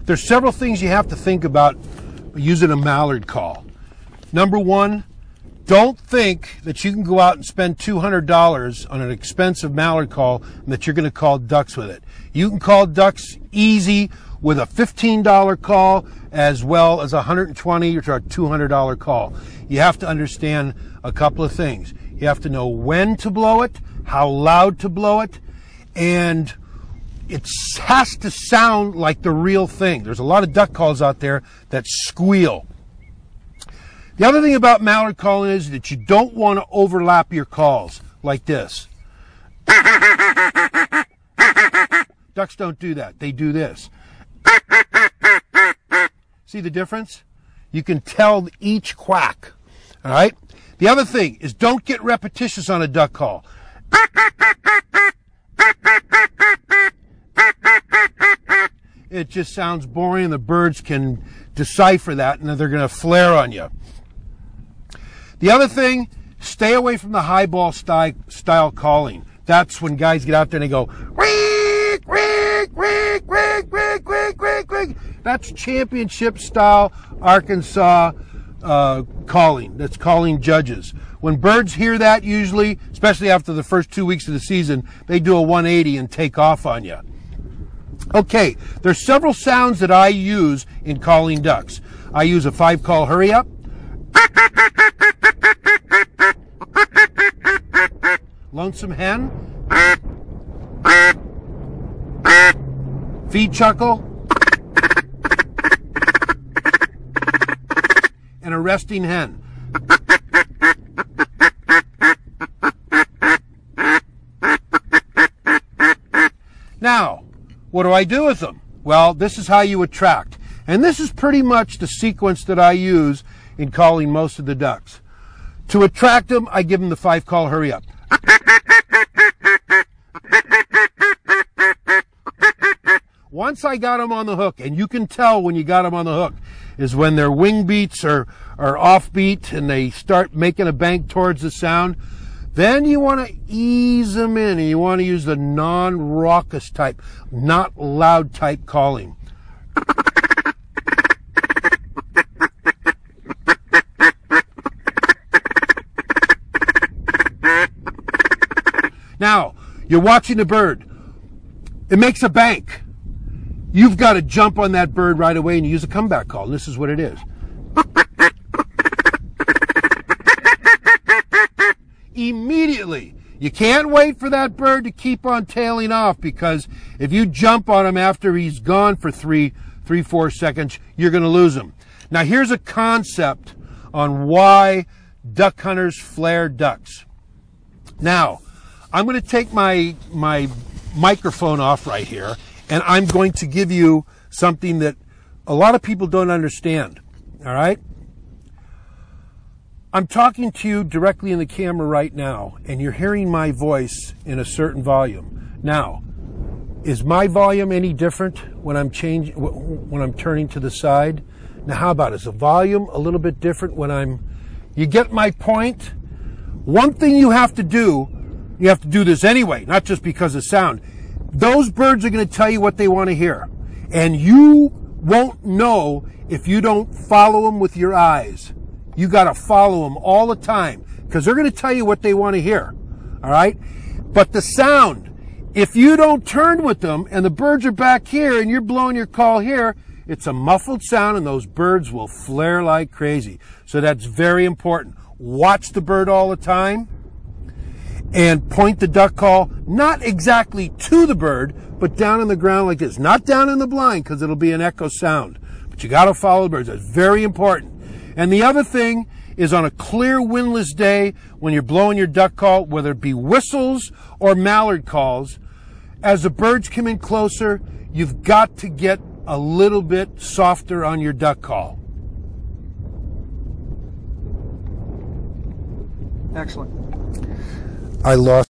there's several things you have to think about using a mallard call. Number one, don't think that you can go out and spend $200 on an expensive mallard call and that you're going to call ducks with it. You can call ducks easy with a $15 call as well as a $120 or a $200 call. You have to understand a couple of things. You have to know when to blow it, how loud to blow it, and it has to sound like the real thing. There's a lot of duck calls out there that squeal. The other thing about mallard calling is that you don't want to overlap your calls like this. Ducks don't do that. They do this. See the difference? You can tell each quack. All right? The other thing is don't get repetitious on a duck call. It just sounds boring, and the birds can decipher that, and they're going to flare on you. The other thing, stay away from the highball style calling. That's when guys get out there and they go, "Week, week, week, week, week, week, week, week." That's championship style Arkansas calling. That's calling judges. When birds hear that, usually, especially after the first 2 weeks of the season, they do a 180 and take off on you. Okay, there's several sounds that I use in calling ducks. I use a 5-call hurry up. Lonesome hen. Feed chuckle. And a resting hen. Now, what do I do with them? Well, this is how you attract. And this is pretty much the sequence that I use in calling most of the ducks. To attract them, I give them the 5-call hurry up. Once I got them on the hook, and you can tell when you got them on the hook, is when their wing beats are offbeat and they start making a bank towards the sound. Then you want to ease them in, and you want to use the non-raucous type, not loud type calling. Now, you're watching the bird. It makes a bank. You've got to jump on that bird right away and use a comeback call. And this is what it is. Immediately. You can't wait for that bird to keep on tailing off, because if you jump on him after he's gone for 4 seconds, you're going to lose him. Now, here's a concept on why duck hunters flare ducks. Now, I'm going to take my microphone off right here, and I'm going to give you something that a lot of people don't understand. All right? I'm talking to you directly in the camera right now, and you're hearing my voice in a certain volume. Now, is my volume any different when I'm turning to the side? Now, how about, is the volume a little bit different when you get my point? One thing you have to do this anyway, not just because of sound. Those birds are going to tell you what they want to hear. And you won't know if you don't follow them with your eyes. You got to follow them all the time, because they're going to tell you what they want to hear. All right? But the sound, if you don't turn with them and the birds are back here and you're blowing your call here, it's a muffled sound, and those birds will flare like crazy. So that's very important. Watch the bird all the time. And point the duck call not exactly to the bird, but down on the ground like this. Not down in the blind, because it'll be an echo sound. But you got to follow the birds. That's very important. And the other thing is, on a clear windless day, when you're blowing your duck call, whether it be whistles or mallard calls, as the birds come in closer, you've got to get a little bit softer on your duck call. Excellent. I lost